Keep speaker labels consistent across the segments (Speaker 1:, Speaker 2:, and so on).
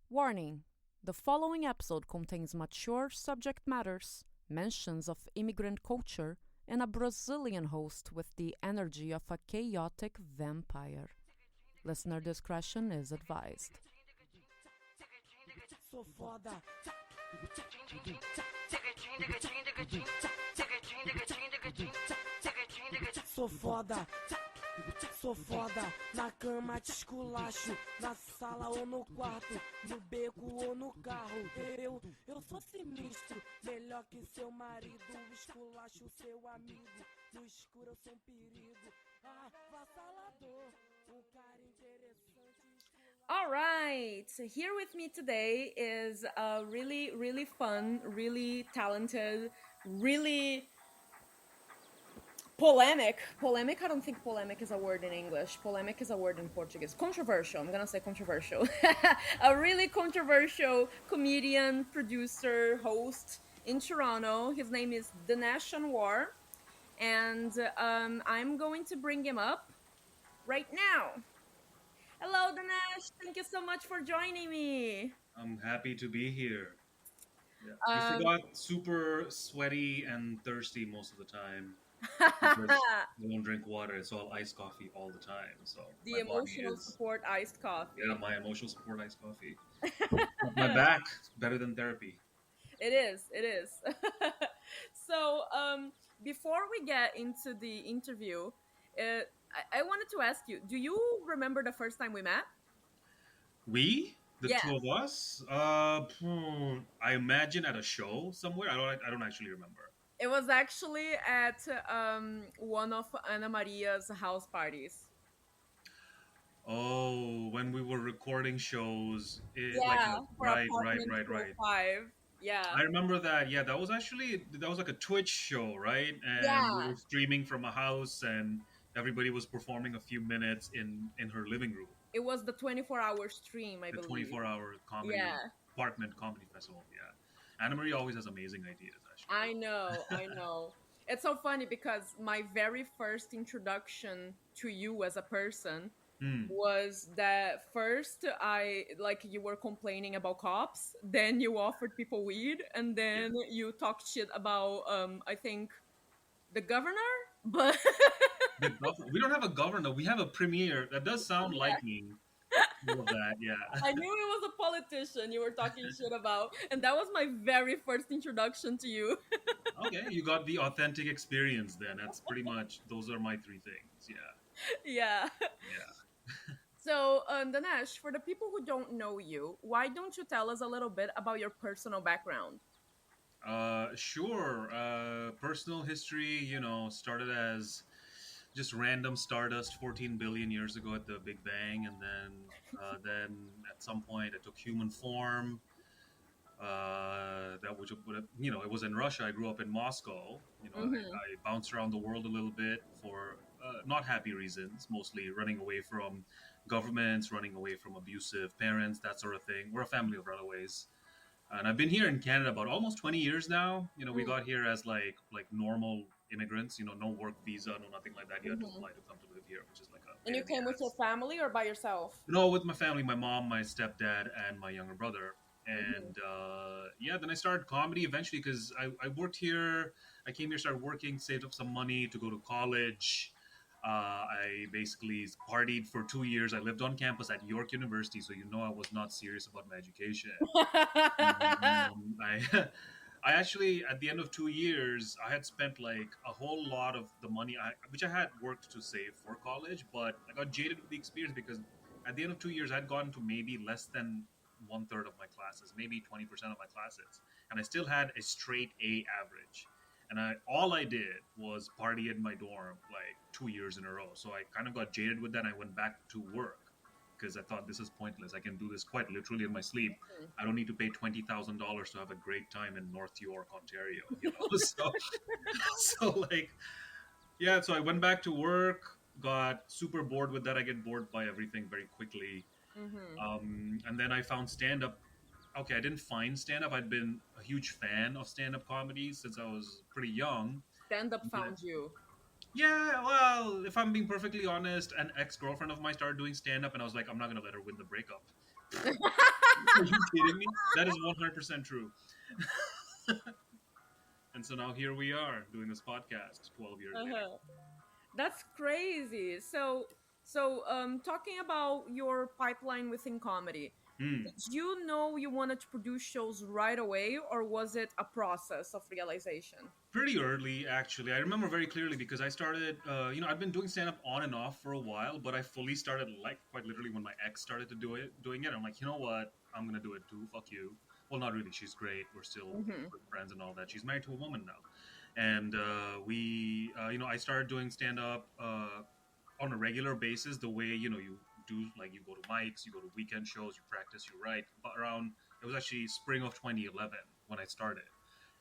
Speaker 1: Warning: the following episode contains mature subject matters, mentions of immigrant culture, and a Brazilian host with the energy of a chaotic vampire. Listener discretion is advised.
Speaker 2: Sou foda. Sou foda. Sou foda, na cama te esculacho, na sala ou no quarto, no beco ou no carro. Eu sou sinistro, melhor que seu marido, esculacho seu amigo, no escuro eu sou um perigo. Ah, vassalador, cara interessante.
Speaker 3: All right, so here with me today is a really fun, really talented, really polemic. I don't think polemic is a word in English. Polemic is a word in Portuguese. Controversial. I'm gonna say controversial. A really controversial comedian, producer, host in Toronto. His name is Danish Anwar, and I'm going to bring him up right now. Hello, Dinesh. Thank you so much for joining me.
Speaker 4: I'm happy to be here. Yeah. You forgot super sweaty and thirsty most of the time because I don't drink water. It's all iced coffee all the time. So
Speaker 3: The
Speaker 4: my body
Speaker 3: emotional
Speaker 4: is
Speaker 3: support iced coffee.
Speaker 4: yeah, my emotional support iced coffee. My back better than therapy.
Speaker 3: It is. So, before we get into the interview, I wanted to ask you: do you remember the first time we met?
Speaker 4: The
Speaker 3: Yeah,
Speaker 4: two of us. I imagine at a show somewhere. I don't actually remember.
Speaker 3: it was actually at one of Ana Maria's house parties.
Speaker 4: Oh, when we were recording shows,
Speaker 3: Yeah, for apartment
Speaker 4: right.
Speaker 3: 5. Yeah,
Speaker 4: I remember that. Yeah, that was like a Twitch show, right? And we
Speaker 3: yeah.
Speaker 4: were streaming from a house, and everybody was performing a few minutes in her living room.
Speaker 3: It was the 24-hour stream, I
Speaker 4: The
Speaker 3: believe.
Speaker 4: 24-hour
Speaker 3: Yeah,
Speaker 4: comedy apartment comedy festival. Yeah, Anna Marie always has amazing ideas. Actually,
Speaker 3: I know. It's so funny because my very first introduction to you as a person
Speaker 4: Hmm.
Speaker 3: was that first I like you were complaining about cops, then you offered people weed, and
Speaker 4: Yeah.
Speaker 3: then you talked shit about I think the governor, but
Speaker 4: We don't have a governor. We have a premier. That does sound
Speaker 3: yeah,
Speaker 4: like me. All of that. Yeah.
Speaker 3: I knew it was a politician you were talking shit about, and that was my very first introduction to you.
Speaker 4: Okay, you got the authentic experience then. That's pretty much those are my three things. Yeah.
Speaker 3: Yeah.
Speaker 4: Yeah.
Speaker 3: So, Danesh, for the people who don't know you, why don't you tell us a little bit about your personal background?
Speaker 4: Sure. Personal history, started as just random stardust 14 billion years ago at the Big Bang, and then at some point it took human form. That which it was in Russia. I grew up in Moscow.
Speaker 3: Mm-hmm.
Speaker 4: I bounced around the world a little bit for not happy reasons, mostly running away from governments, running away from abusive parents, that sort of thing. We're a family of runaways. And I've been here in Canada about almost 20 years now. We got here as like normal immigrants. No work visa, no nothing like that. You had to
Speaker 3: Mm-hmm.
Speaker 4: apply to come to live here, which is like a
Speaker 3: And
Speaker 4: pain
Speaker 3: you
Speaker 4: in the
Speaker 3: came with your
Speaker 4: ass.
Speaker 3: family or by yourself?
Speaker 4: No, with my family, my mom, my stepdad, and my younger brother.
Speaker 3: Mm-hmm.
Speaker 4: And yeah, then I started comedy eventually because I worked here. I came here, started working, saved up some money to go to college. I basically partied for 2 years. I lived on campus at York University, so I was not serious about my education. I I actually at the end of 2 years I had spent like a whole lot of the money which I had worked to save for college, but I got jaded with the experience because at the end of 2 years I'd gotten to maybe less than one third of my classes, maybe 20% of my classes, and I still had a straight A average. And all I did was party in my dorm like 2 years in a row. So I kind of got jaded with that. And I went back to work because I thought this is pointless. I can do this quite literally in my sleep. I don't need to pay $20,000 to have a great time in North York, Ontario. So like, yeah. So I went back to work. Got super bored with that. I get bored by everything very quickly.
Speaker 3: Mm-hmm.
Speaker 4: And then I found stand up. Okay, I didn't find stand up. I'd been a huge fan of stand up comedy since I was pretty young.
Speaker 3: Stand up found you.
Speaker 4: Yeah, well, if I'm being perfectly honest, an ex girlfriend of mine started doing stand up, and I was like, I'm not going to let her win the breakup. Are you kidding me? That is 100% true. And so now here we are doing this podcast 12 years later.
Speaker 3: Uh-huh. That's crazy. So, talking about your pipeline within comedy,
Speaker 4: Hmm.
Speaker 3: did you know you wanted to produce shows right away, or was it a process of realization?
Speaker 4: Pretty early, actually. I remember very clearly because I started, I've been doing stand up on and off for a while, but I fully started, like, quite literally when my ex started to doing it. I'm like, you know what? I'm going to do it too. Fuck you. Well, not really. She's great. We're still
Speaker 3: Mm-hmm.
Speaker 4: good friends and all that. She's married to a woman now. And I started doing stand up on a regular basis, the way, you do, like, you go to mics, you go to weekend shows, you practice, you write. But it was actually spring of 2011 when I started.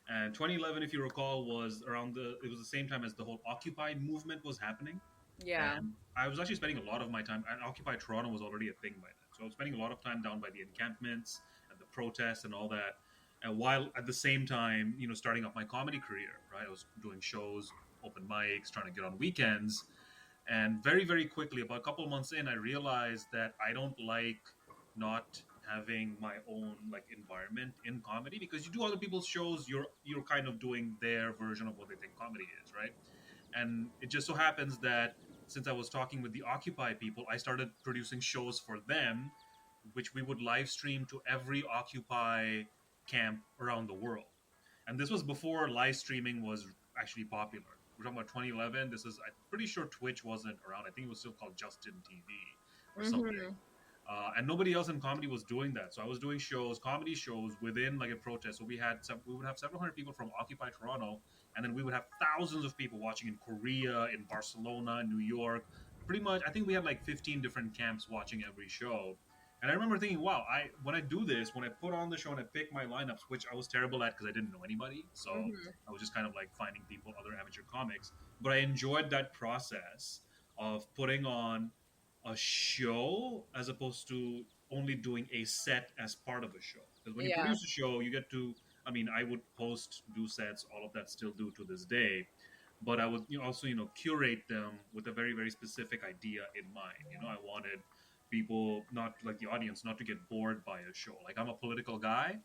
Speaker 4: And 2011, if you recall, it was the same time as the whole Occupy movement was happening.
Speaker 3: Yeah.
Speaker 4: And I was actually spending a lot of my time, and Occupy Toronto was already a thing by then. So I was spending a lot of time down by the encampments and the protests and all that. And while at the same time, starting up my comedy career, right? I was doing shows, open mics, trying to get on weekends. And very, very quickly, about a couple of months in, I realized that I don't like not having my own, like, environment in comedy, because you do other people's shows, you're kind of doing their version of what they think comedy is, right? And it just so happens that since I was talking with the Occupy people, I started producing shows for them, which we would live stream to every Occupy camp around the world. And this was before live streaming was actually popular. We're talking about 2011. I'm pretty sure Twitch wasn't around. I think it was still called Justin TV or something.
Speaker 3: Mm-hmm.
Speaker 4: And nobody else in comedy was doing that. So I was doing comedy shows within, like, a protest. So we would have several hundred people from Occupy Toronto, and then we would have thousands of people watching in Korea, in Barcelona, New York. Pretty much, I think we had like 15 different camps watching every show. And I remember thinking, wow, when I do this, when I put on the show and I pick my lineups, which I was terrible at because I didn't know anybody, so
Speaker 3: Mm-hmm.
Speaker 4: I was just kind of like finding people, other amateur comics. But I enjoyed that process of putting on a show as opposed to only doing a set as part of a show. Because when you
Speaker 3: Yeah.
Speaker 4: produce a show, you get to, I mean, I would host, do sets, all of that still do to this day. But I would, also, curate them with a very, very specific idea in mind. I wanted people, not like the audience, not to get bored by a show. Like, I'm a political guy,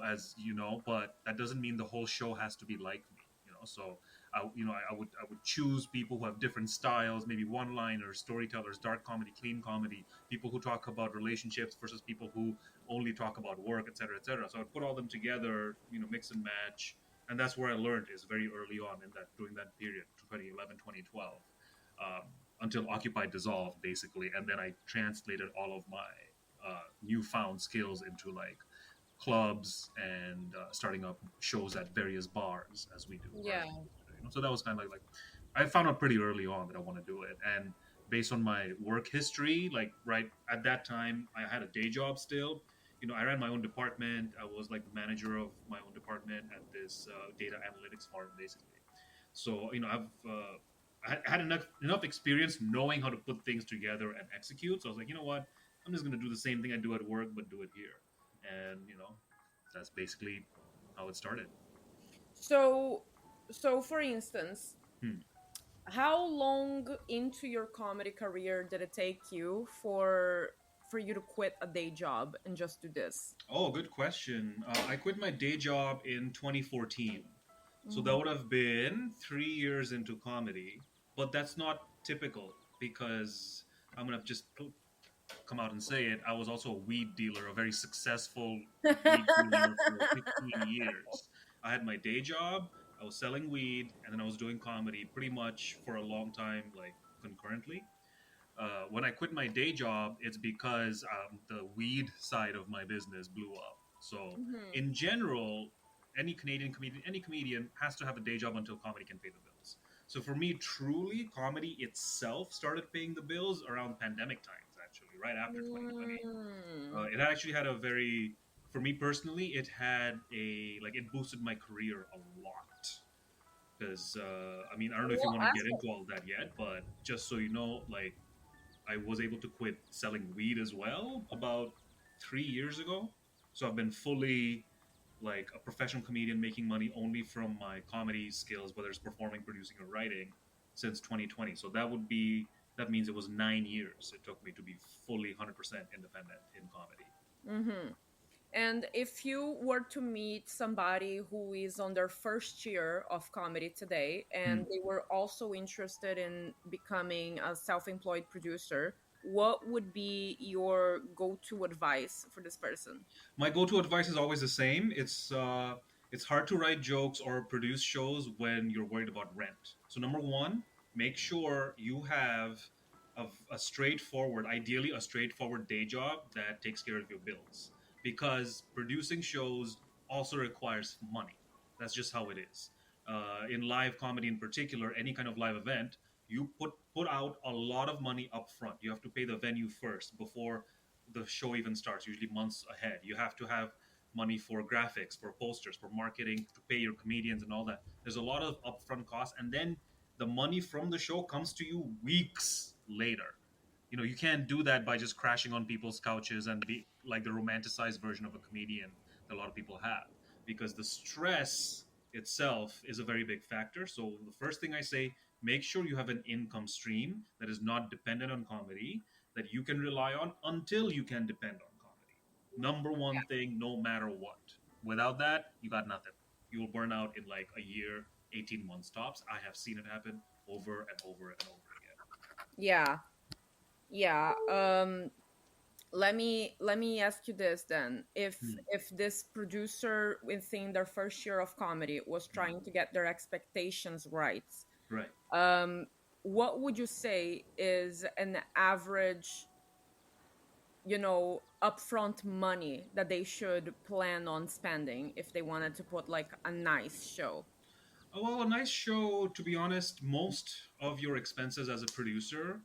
Speaker 4: as you know, but that doesn't mean the whole show has to be like me. So I would choose people who have different styles, maybe one-liners, storytellers, dark comedy, clean comedy, people who talk about relationships versus people who only talk about work, etc., etc. So I'd put all them together, mix and match, and that's where I learned, is very early on during that period, 2011, 2012, until Occupy dissolved, basically, and then I translated all of my newfound skills into, like, clubs and starting up shows at various bars, as we do.
Speaker 3: Yeah.
Speaker 4: So that was kind of like I found out pretty early on that I want to do it, and based on my work history, like, right at that time, I had a day job still. I ran my own department. I was like the manager of my own department at this data analytics firm, basically. So I had enough experience knowing how to put things together and execute. So I was like, you know what, I'm just going to do the same thing I do at work, but do it here. And that's basically how it started.
Speaker 3: So, for instance,
Speaker 4: Hmm.
Speaker 3: how long into your comedy career did it take you for you to quit a day job and just do this?
Speaker 4: Oh, good question. I quit my day job in 2014. So that
Speaker 3: Mhm.
Speaker 4: would have been 3 years into comedy. But that's not typical, because I'm going to just come out and say it. I was also a weed dealer, a very successful weed dealer for 15 years. I had my day job, I was selling weed, and then I was doing comedy pretty much for a long time, like, concurrently. When I quit my day job, it's because the weed side of my business blew up. So,
Speaker 3: Mhm.
Speaker 4: in general, any comedian has to have a day job until comedy can pay the bills. So for me, truly, comedy itself started paying the bills around pandemic times, actually, right after 2020.
Speaker 3: Mm.
Speaker 4: It actually had a very, for me personally, it boosted my career a lot. Because, I mean, I don't know if you
Speaker 3: What
Speaker 4: want to get
Speaker 3: aspect?
Speaker 4: into all that yet, but just so you know, like, I was able to quit selling weed as well about 3 years ago. So I've been fully, like, a professional comedian, making money only from my comedy skills, whether it's performing, producing, or writing, since 2020. So that means it was 9 years it took me to be fully 100% independent in comedy.
Speaker 3: Mm-hmm. And if you were to meet somebody who is on their first year of comedy today and
Speaker 4: Hmm.
Speaker 3: they were also interested in becoming a self employed producer, what would be your go to advice for this person?
Speaker 4: My go-to advice is always the same. It's hard to write jokes or produce shows when you're worried about rent. So number one, make sure you have a straightforward, ideally a straightforward day job that takes care of your bills. Because producing shows also requires money. That's just how it is. In live comedy, in particular, any kind of live event, you put out a lot of money up front. You have to pay the venue first before the show even starts, usually months ahead. You have to have money for graphics, for posters, for marketing, to pay your comedians and all that. There's a lot of upfront costs, and then the money from the show comes to you weeks later. You can't do that by just crashing on people's couches and be like the romanticized version of a comedian that a lot of people have, because the stress itself is a very big factor. So the first thing I say, make sure you have an income stream that is not dependent on comedy, that you can rely on until you can depend on comedy. Number one thing, no matter what. Without that, you got nothing. You will burn out in like a year, 18 months tops. I have seen it happen over and over and over again.
Speaker 3: Yeah. Yeah. Let me ask you this then.
Speaker 4: Hmm.
Speaker 3: If this producer within their first year of comedy was trying to get their expectations right,
Speaker 4: Right.
Speaker 3: um, what would you say is an average, upfront money that they should plan on spending if they wanted to put like a nice show?
Speaker 4: Well, a nice show, to be honest, most of your expenses as a producer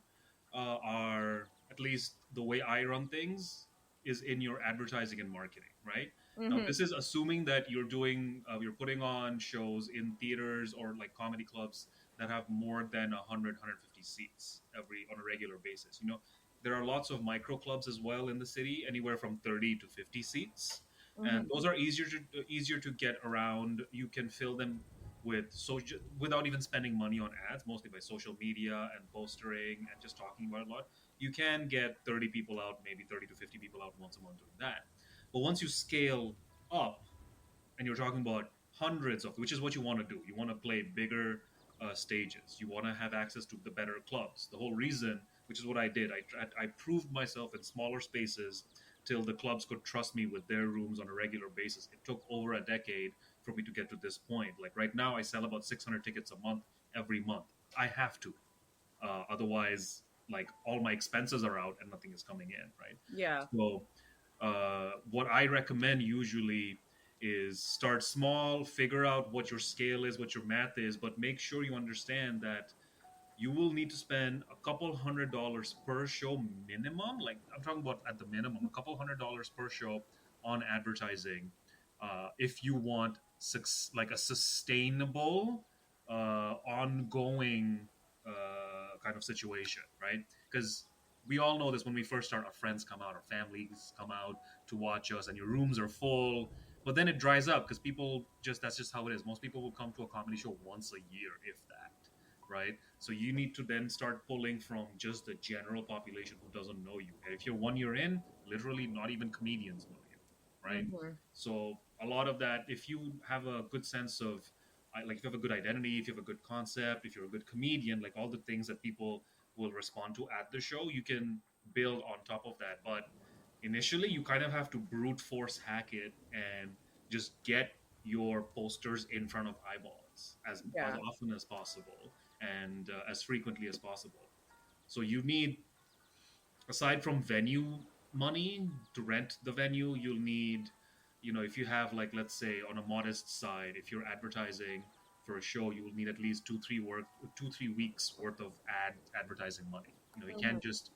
Speaker 4: are, at least the way I run things, is in your advertising and marketing, right? Now,
Speaker 3: Mm-hmm.
Speaker 4: this is assuming that you're putting on shows in theaters or like comedy clubs that have more than 100, 150 seats on a regular basis. There are lots of micro clubs as well in the city, anywhere from 30 to 50 seats. And
Speaker 3: Mm-hmm.
Speaker 4: those are easier to get around. You can fill them without even spending money on ads, mostly by social media and postering and just talking about it a lot. You can get 30 people out, maybe 30 to 50 people out once a month doing that. But once you scale up and you're talking about hundreds of, which is what you want to do, you want to play bigger stages, you want to have access to the better clubs. The whole reason, which is what I did, I proved myself in smaller spaces till the clubs could trust me with their rooms on a regular basis. It took over a decade for me to get to this point. Like right now, I sell about 600 tickets a month every month. I have to, otherwise, like all my expenses are out and nothing is coming in, right?
Speaker 3: Yeah.
Speaker 4: So, what I recommend usually is start small, figure out what your scale is, what your math is, but make sure you understand that you will need to spend a couple $100s per show minimum. Like I'm talking about at the minimum, a couple $100s per show on advertising, if you want like a sustainable, ongoing kind of situation, right? Because we all know this: when we first start, our friends come out, our families come out to watch us, and your rooms are full. But then it dries up because that's just how it is. Most people will come to a comedy show once a year, if that, right? So you need to then start pulling from just the general population who doesn't know you. And if you're 1 year in, literally not even comedians know you, right?
Speaker 3: Mm-hmm.
Speaker 4: So a lot of that, if you have a good sense of, like, if you have a good identity, if you have a good concept, if you're a good comedian, like all the things that people will respond to at the show, you can build on top of that. But initially, you kind of have to brute force hack it and just get your posters in front of eyeballs as
Speaker 3: Yeah.
Speaker 4: often as possible and as frequently as possible. So you need, aside from venue money to rent the venue, you'll need, if you have, like, let's say on a modest side, if you're advertising for a show, you will need at least 2 3 weeks worth of advertising money. You
Speaker 3: Mm-hmm.
Speaker 4: can't just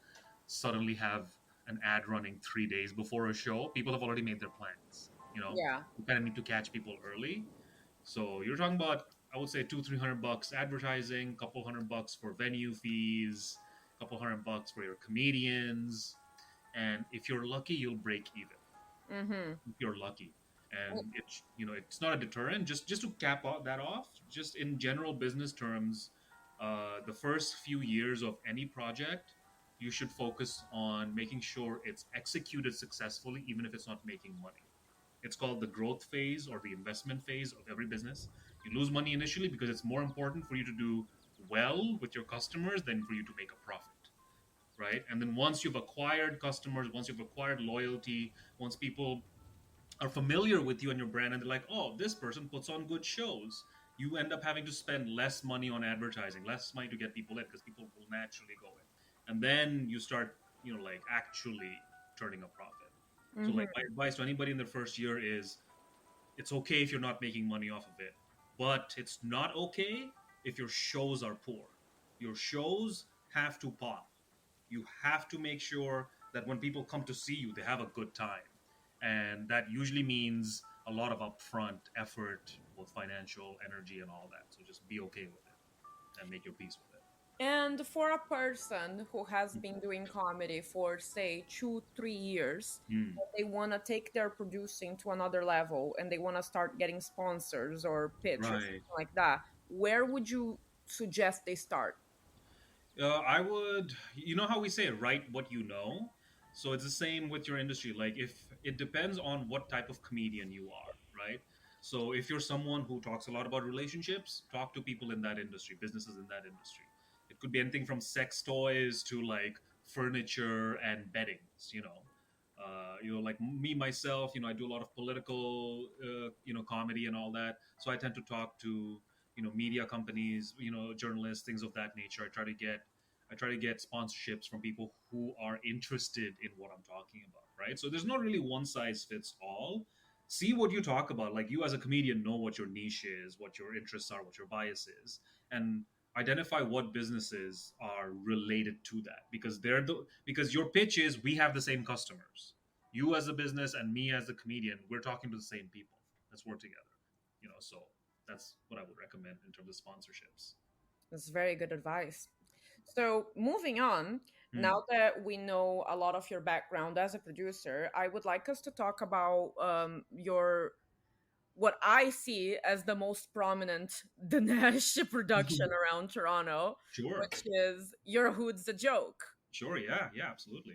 Speaker 4: suddenly have an ad running 3 days before a show. People have already made their plans.
Speaker 3: Yeah.
Speaker 4: You kind of need to catch people early. So you're talking about, I would say, 200-300 bucks advertising, couple $100 for venue fees, couple $100 for your comedians, and if you're lucky, you'll break even.
Speaker 3: Mm-hmm.
Speaker 4: If you're lucky, and it's not a deterrent. Just to cap that off, just in general business terms, the first few years of any project, you should focus on making sure it's executed successfully, even if it's not making money. It's called the growth phase or the investment phase of every business. You lose money initially because it's more important for you to do well with your customers than for you to make a profit, right? And then once you've acquired customers, once you've acquired loyalty, once people are familiar with you and your brand and they're like, oh, this person puts on good shows, you end up having to spend less money on advertising, less money to get people in because people will naturally go in. And then you start, like actually turning a profit. So
Speaker 3: Mm-hmm.
Speaker 4: like my advice to anybody in their first year is it's okay if you're not making money off of it, but it's not okay if your shows are poor. Your shows have to pop. You have to make sure that when people come to see you, they have a good time. And that usually means a lot of upfront effort, both financial, energy, and all that. So just be okay with it and make your peace with it.
Speaker 3: And for a person who has been doing comedy for, say, 2, 3 years,
Speaker 4: Mm.
Speaker 3: they want to take their producing to another level and they want to start getting sponsors or pitch or
Speaker 4: Right.
Speaker 3: something like that, where would you suggest they start?
Speaker 4: I would, how we say, write what you know. So it's the same with your industry. Like, if it depends on what type of comedian you are, right? So if you're someone who talks a lot about relationships, talk to people in that industry, businesses in that industry. It could be anything from sex toys to like furniture and beddings. Like me myself, I do a lot of political, comedy and all that. So I tend to talk to media companies, journalists, things of that nature. I try to get sponsorships from people who are interested in what I'm talking about, right? So there's not really one size fits all. See what you talk about. Like, you as a comedian know what your niche is, what your interests are, what your bias is, and identify what businesses are related to that, because your pitch is we have the same customers. You as a business and me as a comedian, we're talking to the same people. Let's work together. So that's what I would recommend in terms of sponsorships.
Speaker 3: That's very good advice. So, moving on,
Speaker 4: Hmm.
Speaker 3: now that we know a lot of your background as a producer, I would like us to talk about your what I see as the most prominent Dinesh production around Toronto,
Speaker 4: Sure.
Speaker 3: which is Your Hood's a Joke.
Speaker 4: Sure. Yeah. Yeah. Absolutely.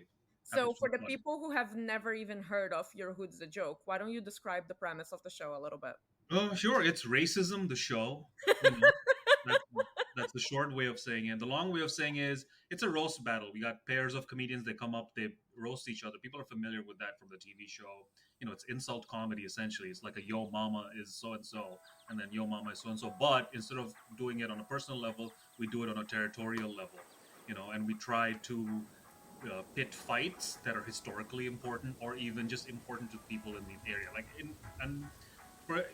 Speaker 4: Happy
Speaker 3: So, for
Speaker 4: to
Speaker 3: the
Speaker 4: plug.
Speaker 3: people who have never even heard of Your Hood's a Joke, why don't you describe the premise of the show a little bit?
Speaker 4: Oh, sure. It's racism. The show. You know, that's that's the short way of saying it. The long way of saying is it's a roast battle. We got pairs of comedians. They come up. They roast each other. People are familiar with that from the TV show. It's insult comedy essentially. It's like a yo mama is so and so, and then yo mama is so and so. But instead of doing it on a personal level, we do it on a territorial level. And we try to pit fights that are historically important or even just important to people in the area. And for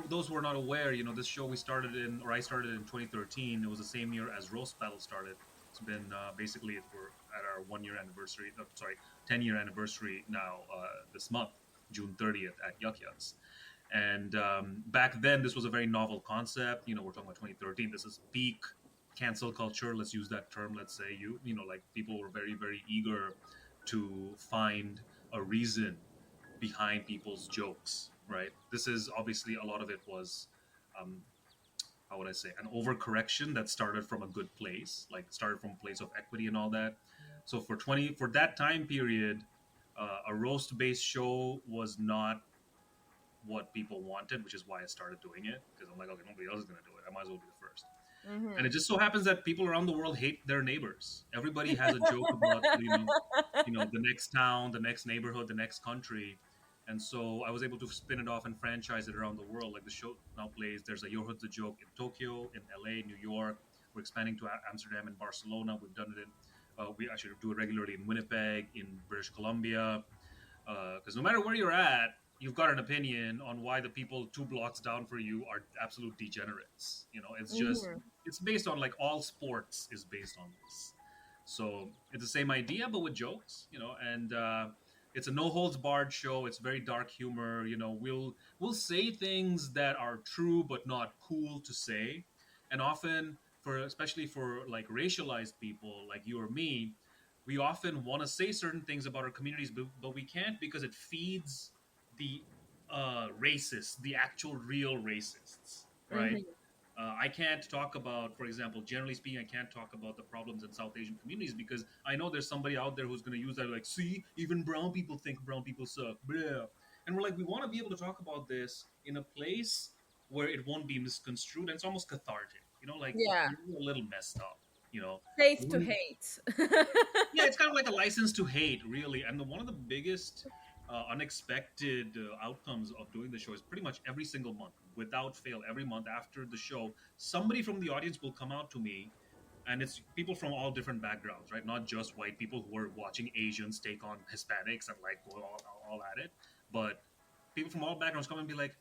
Speaker 4: those who are not aware, this show I started in 2013. It was the same year as Roast Battle started. It's been basically we're at our 1 year anniversary. No, sorry, 10 year anniversary now. This month, June 30th at Yuks. And back then, this was a very novel concept. We're talking about 2013. This is peak cancel culture. Let's use that term. Let's say like people were very, very eager to find a reason behind people's jokes, right? This is obviously a lot of it was, um, how would I say, an overcorrection that started from a good place, like started from a place of equity and all that. So for that time period, a roast based show was not what people wanted, which is why I started doing it, because I'm like, okay, nobody else is going to do it. I might as well be the first. And
Speaker 3: Mm-hmm.
Speaker 4: it just so happens that people around the world hate their neighbors. Everybody has a joke about the next town, the next neighborhood, the next country. And so I was able to spin it off and franchise it around the world. Like, the show now plays. There's a Your Hood's a Joke in Tokyo, in LA, New York. We're expanding to Amsterdam and Barcelona. We've done it in. We actually do it regularly in Winnipeg, in British Columbia. Because no matter where you're at, you've got an opinion on why the people 2 blocks down for you are absolute degenerates. It's based on, like, all sports is based on this. So it's the same idea, but with jokes, and it's a no holds barred show. It's very dark humor. We'll say things that are true but not cool to say, and often especially for like racialized people like you or me, we often want to say certain things about our communities, but we can't because it feeds the racists, the actual real racists, right?
Speaker 3: Mm-hmm.
Speaker 4: I can't talk about, for example, generally speaking, I can't talk about the problems in South Asian communities because I know there's somebody out there who's going to use that like, see, even brown people think brown people suck. Blah. And we're like, we want to be able to talk about this in a place where it won't be misconstrued and it's almost cathartic. Like
Speaker 3: Yeah.
Speaker 4: you're a little messed up. You know,
Speaker 3: Safe to hate.
Speaker 4: yeah, it's kind of like a license to hate, really. And one of the biggest unexpected outcomes of doing the show is pretty much every single month, without fail, every month after the show, somebody from the audience will come out to me, and it's people from all different backgrounds, right? Not just white people who are watching Asians take on Hispanics and like go all at it, but people from all backgrounds come and be like,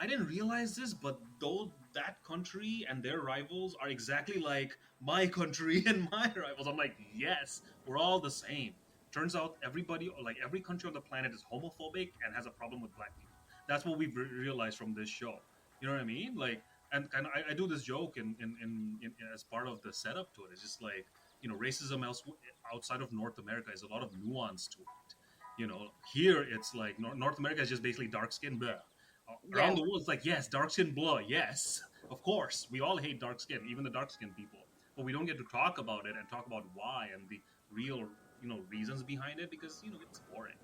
Speaker 4: I didn't realize this, but though that country and their rivals are exactly like my country and my rivals. I'm like, yes, we're all the same. Turns out everybody, like every country on the planet, is homophobic and has a problem with black people. That's what we've realized from this show. You know what I mean? Like, and kind of, I do this joke in as part of the setup to it. It's just like, racism outside of North America is a lot of nuance to it. Here it's like North America is just basically dark skin, blah. Around the world, it's like, yes, dark skin, blah, yes, of course, we all hate dark skin, even the dark skinned people, but we don't get to talk about it and talk about why and the real, reasons behind it because it's boring.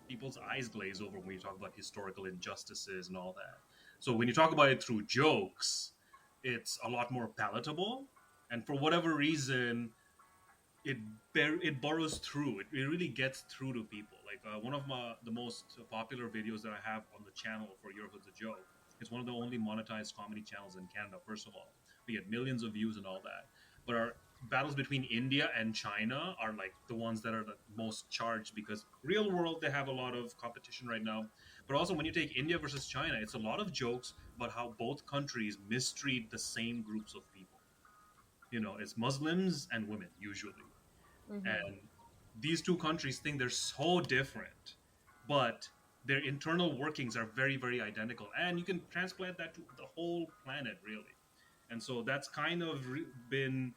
Speaker 4: People's eyes glaze over when you talk about historical injustices and all that. So when you talk about it through jokes, it's a lot more palatable, and for whatever reason, it burrows through. It really gets through to people. Like one of the most popular videos that I have on the channel for Your Hood's a Joke. It's one of the only monetized comedy channels in Canada. First of all, we get millions of views and all that. But our battles between India and China are like the ones that are the most charged because real world they have a lot of competition right now. But also when you take India versus China, it's a lot of jokes about how both countries mistreat the same groups of people. It's Muslims and women usually.
Speaker 3: Mm-hmm.
Speaker 4: And these two countries think they're so different, but their internal workings are very, very identical. And you can transplant that to the whole planet, really. And so that's kind of been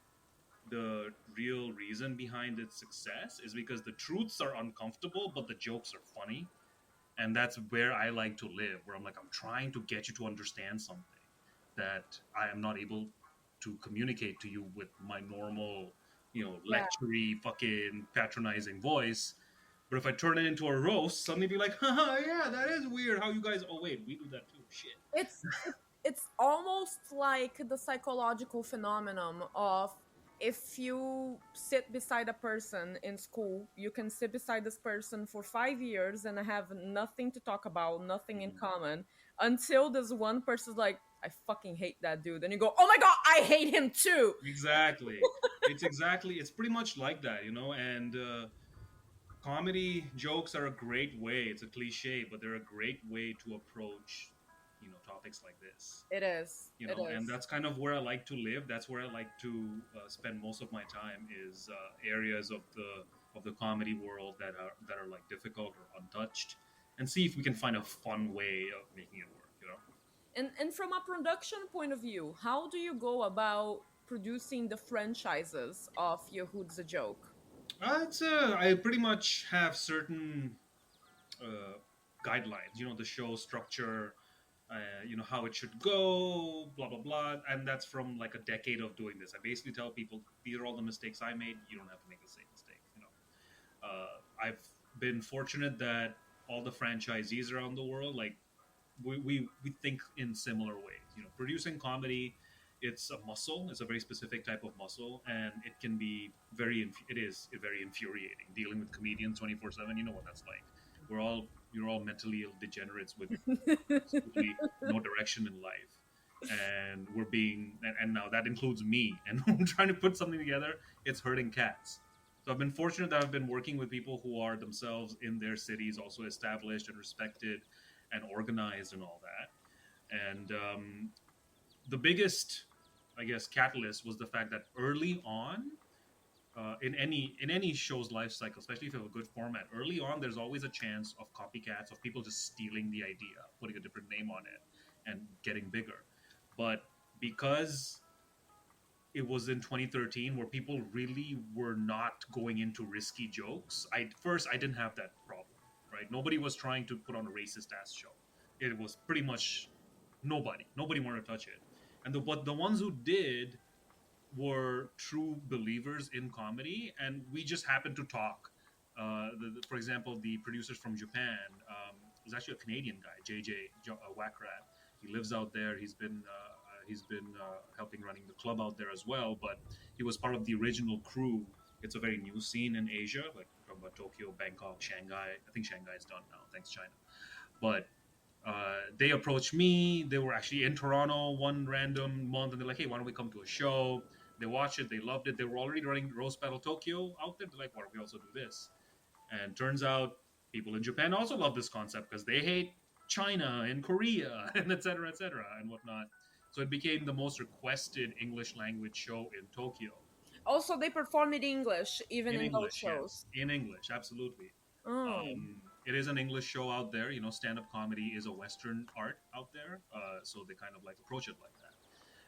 Speaker 4: the real reason behind its success, is because the truths are uncomfortable, but the jokes are funny. And that's where I like to live, where I'm like, I'm trying to get you to understand something that I am not able to communicate to you with my normal, lectury, fucking patronizing voice. But if I turn it into a roast, suddenly be like, haha, yeah, that is weird. How you guys? Oh wait, we do that too. Shit.
Speaker 3: It's almost like the psychological phenomenon of if you sit beside a person in school, you can sit beside this person for 5 years and have nothing to talk about, nothing in common, until this one person's like, I fucking hate that dude. And you go, oh my God, I hate him too.
Speaker 4: Exactly. It's pretty much like that, and comedy jokes are a great way. It's a cliche, but they're a great way to approach, topics like this.
Speaker 3: It is.
Speaker 4: And that's kind of where I like to live. That's where I like to spend most of my time, is areas of the comedy world that are like difficult or untouched, and see if we can find a fun way of making it work.
Speaker 3: And from a production point of view, how do you go about producing the franchises of Your Hood's a Joke?
Speaker 4: I pretty much have certain guidelines. The show structure, how it should go, blah blah blah, and that's from like a decade of doing this. I basically tell people these are all the mistakes I made. You don't have to make the same mistake. I've been fortunate that all the franchisees around the world, like we think in similar ways. Producing comedy, it's a muscle. It's a very specific type of muscle, and it can be it is very infuriating dealing with comedians 24/7. You know what that's like. You're all mentally ill degenerates with absolutely no direction in life, and and now that includes me. And I'm trying to put something together. It's hurting cats. So I've been fortunate that I've been working with people who are themselves in their cities also established and respected and organized and all that. And the biggest, I guess, catalyst was the fact that early on, in any show's life cycle, especially if you have a good format, early on there's always a chance of copycats, of people just stealing the idea, putting a different name on it, and getting bigger. But because it was in 2013 where people really were not going into risky jokes, I didn't have that problem, right? Nobody was trying to put on a racist ass show. It was pretty much nobody wanted to touch it. But the ones who did were true believers in comedy, and we just happened to talk. For example, the producers from Japan is actually a Canadian guy, Wackrat. He lives out there. He's been helping running the club out there as well, but he was part of the original crew. It's a very new scene in Asia, like talking about Tokyo, Bangkok, Shanghai. I think Shanghai is done now, thanks China. But they approached me. They were actually in Toronto one random month, and they're like, "Hey, why don't we come to a show?" They watched it. They loved it. They were already running Roast Battle Tokyo out there. They're like, "Why don't we also do this?" And turns out people in Japan also love this concept because they hate China and Korea and et cetera, and whatnot. So it became the most requested English language show in Tokyo.
Speaker 3: Also, they perform in English, even
Speaker 4: In
Speaker 3: in those
Speaker 4: English, yes.
Speaker 3: shows.
Speaker 4: In English, absolutely.
Speaker 3: Oh.
Speaker 4: It is an English show out there. Stand-up comedy is a Western art out there, so they kind of like approach it like that.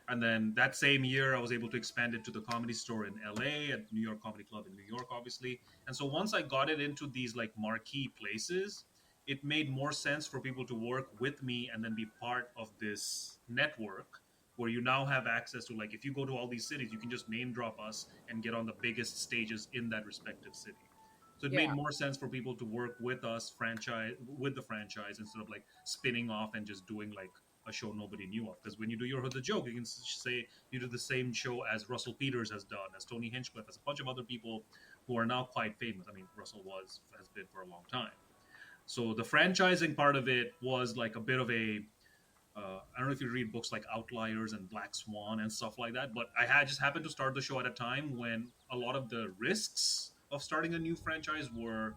Speaker 4: And then that same year, I was able to expand it to the Comedy Store in LA, at New York Comedy Club in New York, obviously. And so once I got it into these like marquee places, it made more sense for people to work with me and then be part of this network where you now have access to, like, if you go to all these cities, you can just name drop us and get on the biggest stages in that respective city. So it made
Speaker 3: Yeah.
Speaker 4: more sense for people to work with us, with the franchise, instead of like spinning off and just doing like a show nobody knew of. Because when you do your Hood the Joke, you can say you do the same show as Russell Peters has done, as Tony Hinchcliffe, as a bunch of other people who are now quite famous. I mean, Russell has been for a long time. So the franchising part of it was like a bit of a I don't know if you read books like Outliers and Black Swan and stuff like that, but I had just happened to start the show at a time when a lot of the risks of starting a new franchise were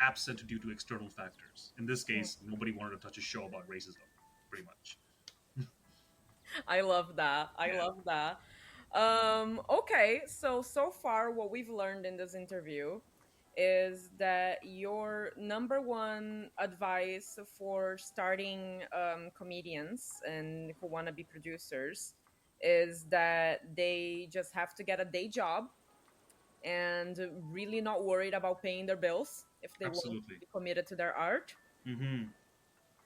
Speaker 4: absent due to external factors. In this case, nobody wanted to touch a show about racism, pretty much.
Speaker 3: I love that. I
Speaker 4: Yeah.
Speaker 3: love that. Okay, so far what we've learned in this interview is that your number one advice for starting comedians and who want to be producers is that they just have to get a day job and really not worried about paying their bills if they want to
Speaker 4: Absolutely.
Speaker 3: be committed to their art,
Speaker 4: Mm-hmm.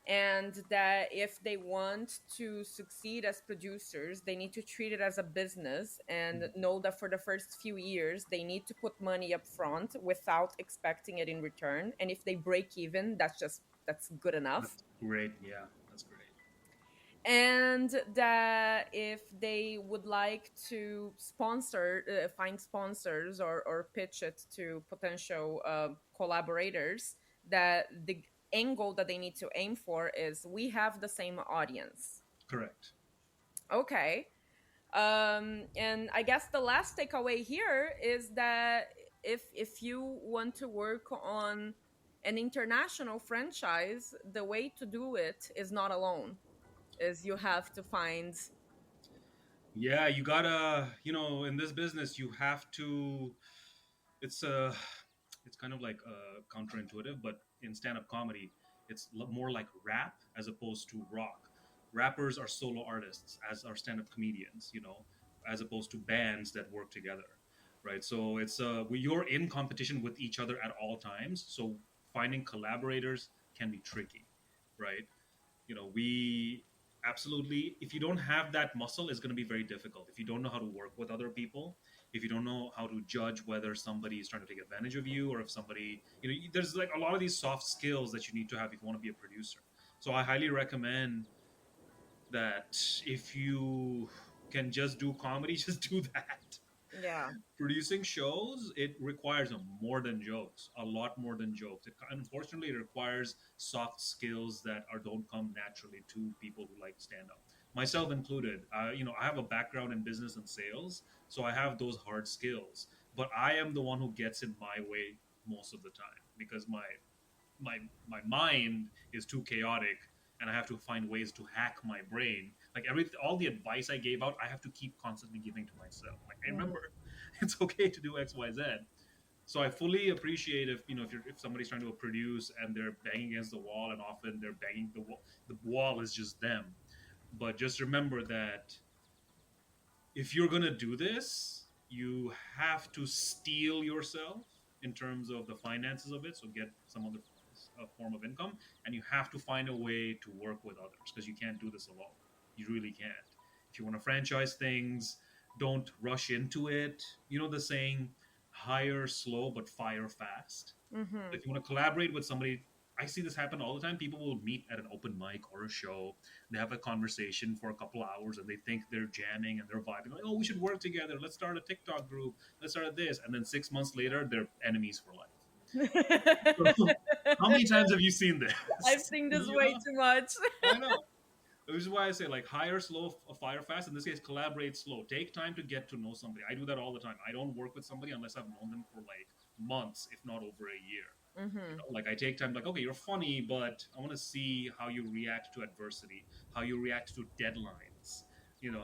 Speaker 3: and that if they want to succeed as producers, they need to treat it as a business and know that for the first few years they need to put money up front without expecting it in return, and if they break even, that's good enough.
Speaker 4: That's great. Yeah, that's great.
Speaker 3: And that if they would like to find sponsors or pitch it to potential collaborators, that the angle that they need to aim for is we have the same audience.
Speaker 4: Correct.
Speaker 3: Okay. And I guess the last takeaway here is that if you want to work on an international franchise, the way to do it is not alone, is you have to find.
Speaker 4: Yeah, you gotta, in this business, you have to. It's it's kind of like counterintuitive, but in stand-up comedy, it's more like rap as opposed to rock. Rappers are solo artists, as are stand-up comedians, as opposed to bands that work together, right? So it's you're in competition with each other at all times. So finding collaborators can be tricky, right? We absolutely, if you don't have that muscle, it's going to be very difficult. If you don't know how to work with other people, if you don't know how to judge whether somebody is trying to take advantage of you, or if somebody, there's like a lot of these soft skills that you need to have if you want to be a producer. So I highly recommend that if you can just do comedy, just do that.
Speaker 3: Yeah.
Speaker 4: Producing shows, it requires more than jokes, a lot more than jokes. Unfortunately, it requires soft skills that don't come naturally to people who like stand up, myself included. I have a background in business and sales, so I have those hard skills, but I am the one who gets in my way most of the time because my mind is too chaotic, and I have to find ways to hack my brain. Like all the advice I gave out, I have to keep constantly giving to myself. Like, hey, remember, it's okay to do X, Y, Z. So I fully appreciate if somebody's trying to produce and they're banging against the wall, and often they're banging the wall. The wall is just them. But just remember that if you're gonna do this, you have to steel yourself in terms of the finances of it. So get some other form of income, and you have to find a way to work with others because you can't do this alone. You really can't. If you want to franchise things, don't rush into it. You know the saying, hire slow but fire fast.
Speaker 3: Mm-hmm.
Speaker 4: If you want to collaborate with somebody, I see this happen all the time. People will meet at an open mic or a show. They have a conversation for a couple hours and they think they're jamming and they're vibing. Like, oh, we should work together. Let's start a TikTok group. Let's start this. And then 6 months later, they're enemies for life. So, how many times have you seen this?
Speaker 3: I've seen this
Speaker 4: You
Speaker 3: way
Speaker 4: know?
Speaker 3: too much.
Speaker 4: I know. Which is why I say like hire slow, fire fast. In this case, collaborate slow. Take time to get to know somebody. I do that all the time. I don't work with somebody unless I've known them for like months, if not over a year.
Speaker 3: Mm-hmm.
Speaker 4: Like I take time, like, okay, you're funny, but I want to see how you react to adversity, how you react to deadlines,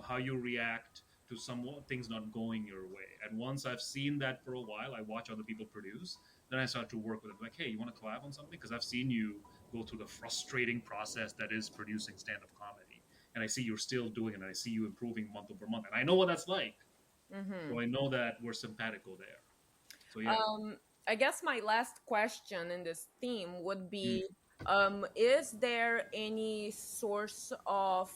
Speaker 4: how you react to some things not going your way. And once I've seen that for a while, I watch other people produce. Then I start to work with them. Like, hey, you want to collab on something? Because I've seen you go through the frustrating process that is producing stand-up comedy, and I see you're still doing it, and I see you improving month over month, and I know what that's like.
Speaker 3: Mm-hmm.
Speaker 4: So I know that we're simpatico there. So yeah.
Speaker 3: I guess my last question in this theme would be, is there any source of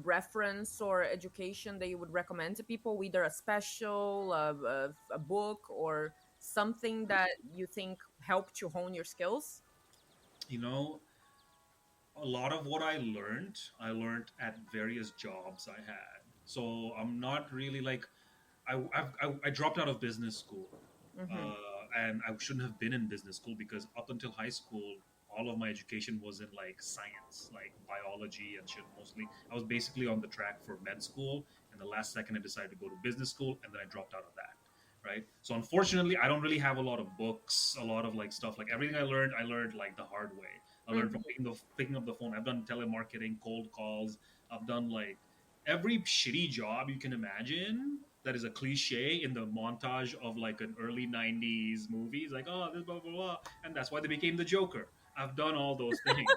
Speaker 3: reference or education that you would recommend to people, either a special, a book, or something that you think helped you hone your skills?
Speaker 4: A lot of what I learned at various jobs I had. So I'm not really like, I dropped out of business school.
Speaker 3: Mm-hmm.
Speaker 4: And I shouldn't have been in business school because up until high school, all of my education was in like science, like biology and shit mostly. I was basically on the track for med school, and the last second I decided to go to business school, and then I dropped out of that. Right. So unfortunately, I don't really have a lot of books, a lot of like stuff. Like everything I learned like the hard way. I learned from picking up the phone. I've done telemarketing, cold calls. I've done like every shitty job you can imagine that is a cliche in the montage of like an early 90s movies, like, oh, this blah blah blah, and that's why they became the Joker. I've done all those things.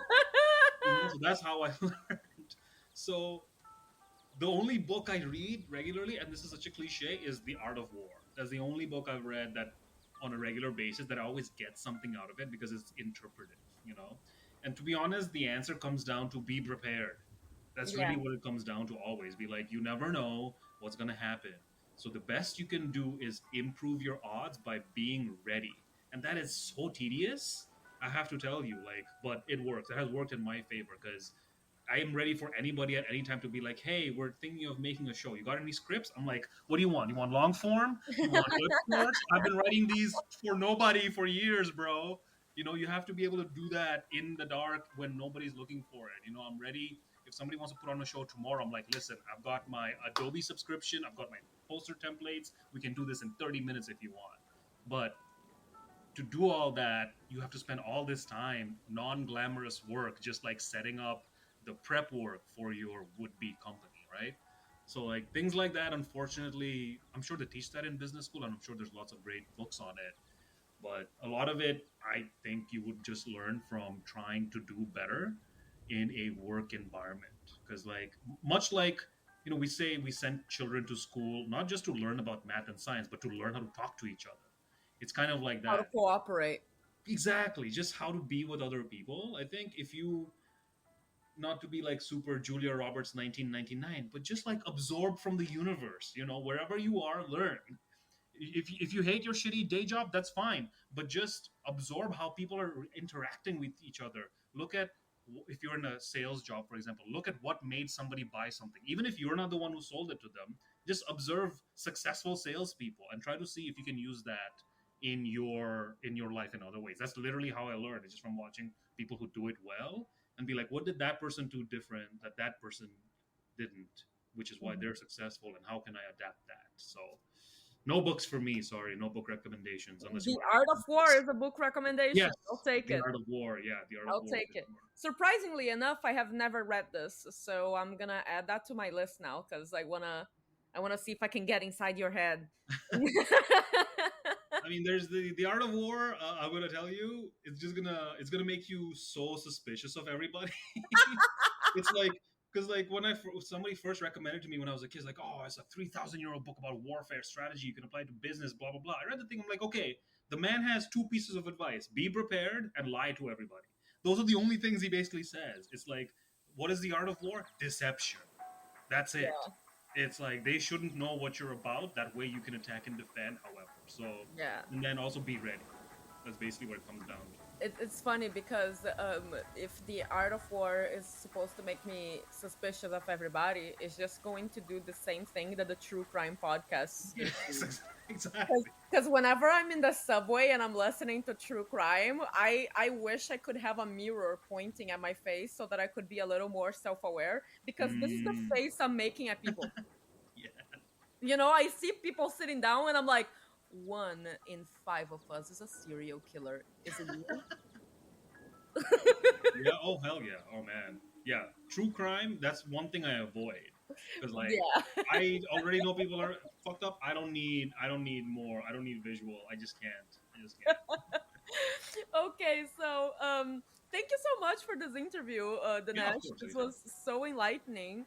Speaker 4: So that's how I learned. So the only book I read regularly, and this is such a cliche, is The Art of War. That's the only book I've read that on a regular basis that I always get something out of it because it's interpretive. And to be honest, the answer comes down to be prepared. That's really what it comes down to always. Be like, you never know what's going to happen. So the best you can do is improve your odds by being ready. And that is so tedious, I have to tell you, but it works. It has worked in my favor because I am ready for anybody at any time to be like, hey, we're thinking of making a show. You got any scripts? I'm like, what do you want? You want long form? You want good sports? I've been writing these for nobody for years, bro. You have to be able to do that in the dark when nobody's looking for it. I'm ready. If somebody wants to put on a show tomorrow, I'm like, listen, I've got my Adobe subscription. I've got my poster templates. We can do this in 30 minutes if you want. But to do all that, you have to spend all this time, non-glamorous work, just like setting up the prep work for your would-be company, right? So like things like that, unfortunately, I'm sure they teach that in business school, and I'm sure there's lots of great books on it. But a lot of it, I think you would just learn from trying to do better in a work environment. Because much like, we say we send children to school, not just to learn about math and science, but to learn how to talk to each other. It's kind of like that.
Speaker 3: How to cooperate.
Speaker 4: Exactly. Just how to be with other people. I think if you, not to be like super Julia Roberts 1999, but just like absorb from the universe, wherever you are, learn. If you hate your shitty day job, that's fine, but just absorb how people are interacting with each other. Look at, if you're in a sales job, for example, look at what made somebody buy something. Even if you're not the one who sold it to them, just observe successful salespeople and try to see if you can use that in your life in other ways. That's literally how I learned. It's just from watching people who do it well and be like, what did that person do different that person didn't, which is why they're successful, and how can I adapt that? So no books for me, sorry. No book recommendations. Unless
Speaker 3: The Art of War is a book recommendation.
Speaker 4: Yes,
Speaker 3: I'll take it.
Speaker 4: The Art of War, yeah. The Art of
Speaker 3: I'll
Speaker 4: War.
Speaker 3: take it. Surprisingly enough, I have never read this, so I'm gonna add that to my list now because I wanna see if I can get inside your head.
Speaker 4: I mean, there's the Art of War. I'm gonna tell you, it's gonna make you so suspicious of everybody. It's like, because when somebody first recommended to me when I was a kid, like, oh, it's a 3,000-year-old book about warfare strategy. You can apply it to business, blah blah blah. I read the thing. I'm like, okay, the man has two pieces of advice: be prepared and lie to everybody. Those are the only things he basically says. It's like, what is the art of war? Deception. That's it.
Speaker 3: Yeah.
Speaker 4: It's like they shouldn't know what you're about. That way you can attack and defend, however. So,
Speaker 3: Yeah.
Speaker 4: and then also be ready. That's basically what it comes down to.
Speaker 3: It's funny because if the art of war is supposed to make me suspicious of everybody, it's just going to do the same thing that the true crime podcasts do.
Speaker 4: Yes, exactly.
Speaker 3: Because whenever I'm in the subway and I'm listening to true crime, I wish I could have a mirror pointing at my face so that I could be a little more self-aware, because this is the
Speaker 4: Mm,
Speaker 3: face I'm making at people.
Speaker 4: yeah.
Speaker 3: You know, I see people sitting down and I'm like, 1 in 5 of us is a serial killer. Is it you?
Speaker 4: Yeah. Oh hell yeah. Oh man. Yeah. True crime. That's one thing I avoid because like
Speaker 3: Yeah.
Speaker 4: I already know people are fucked up. I don't need. I don't need more. I don't need visual. I just can't. I just can't.
Speaker 3: Okay, so thank you so much for this interview,
Speaker 4: Yeah. Of
Speaker 3: Dinesh.
Speaker 4: course.
Speaker 3: This
Speaker 4: Anytime.
Speaker 3: was so enlightening.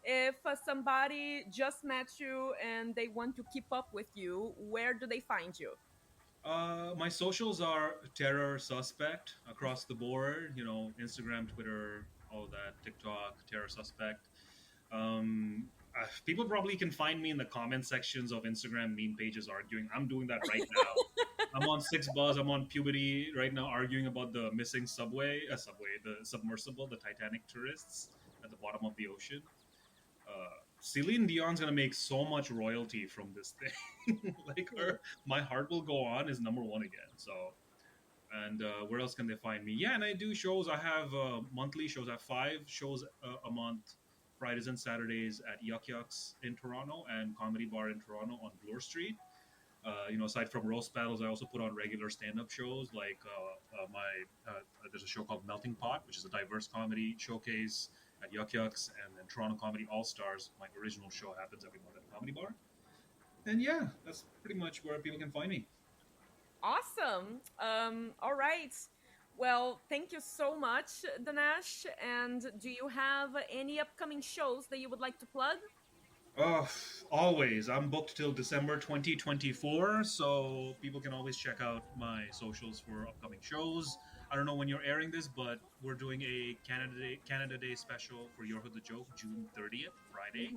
Speaker 3: If somebody just met you and they want to keep up with you, where do they find you?
Speaker 4: My socials are terror suspect across the board. You know, Instagram, Twitter, all of that, TikTok, terror suspect. People probably can find me in the comment sections of Instagram meme pages arguing. I'm doing that right now. I'm on Six Buzz. I'm on Puberty right now, arguing about the missing the submersible, the Titanic tourists at the bottom of the ocean. Celine Dion's gonna make so much royalty from this thing. Like her, my heart will go on is number one again. So, and where else can they find me? Yeah, and I do shows. I have monthly shows. I have 5 shows a month, Fridays and Saturdays at Yuks in Toronto and Comedy Bar in Toronto on Bloor Street. Aside from roast battles, I also put on regular stand-up shows. Like there's a show called Melting Pot, which is a diverse comedy showcase at Yuks, and then Toronto Comedy All Stars. My original show happens every month at a comedy bar. And yeah, that's pretty much where people can find me.
Speaker 3: Awesome. All right. Well, thank you so much, Dinesh. And do you have any upcoming shows that you would like to plug?
Speaker 4: Oh, always. I'm booked till December 2024, so people can always check out my socials for upcoming shows. I don't know when you're airing this, but we're doing a Canada Day special for Your Hood the Joke, June 30th, Friday,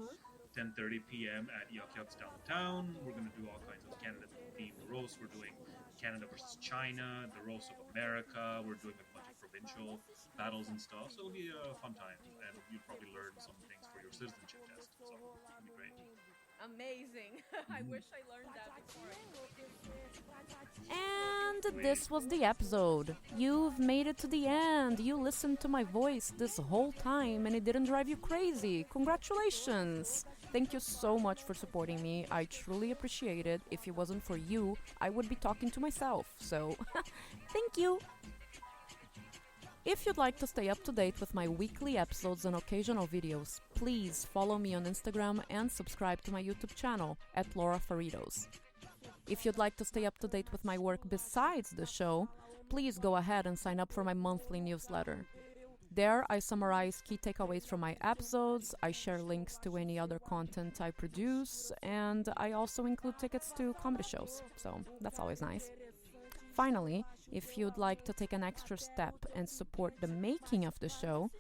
Speaker 4: 10:30 p.m. at Yuks downtown. We're going to do all kinds of Canada-themed roasts. We're doing Canada versus China, the roast of America. We're doing a bunch of provincial battles and stuff, so it'll be a fun time, and you'll probably learn some things for your citizenship test. So it'll be great.
Speaker 3: Amazing. I wish I learned that before.
Speaker 1: And this was the episode. You've made it to the end. You listened to my voice this whole time and it didn't drive you crazy. Congratulations! Thank you so much for supporting me. I truly appreciate it. If it wasn't for you, I would be talking to myself. So, thank you! If you'd like to stay up to date with my weekly episodes and occasional videos, please follow me on Instagram and subscribe to my YouTube channel at Laura Faritos. If you'd like to stay up to date with my work besides the show, please go ahead and sign up for my monthly newsletter. There, I summarize key takeaways from my episodes, I share links to any other content I produce, and I also include tickets to comedy shows, so that's always nice. Finally, if you'd like to take an extra step and support the making of the show,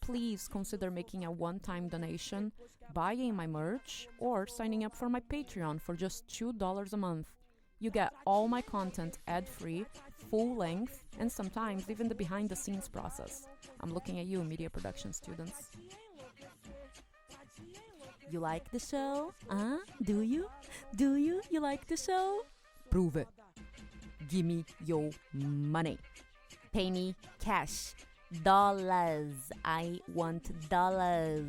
Speaker 1: please consider making a one-time donation, buying my merch, or signing up for my Patreon for just $2 a month. You get all my content ad-free, full length, and sometimes even the behind-the-scenes process. I'm looking at you, media production students. You like the show? Do you? Do you? You like the show? Prove it. Give me your money. Pay me cash. Dollars. I want dollars.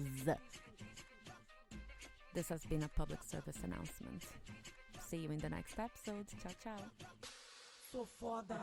Speaker 1: This has been a public service announcement. See you in the next episode. Ciao, ciao.
Speaker 2: Sou foda.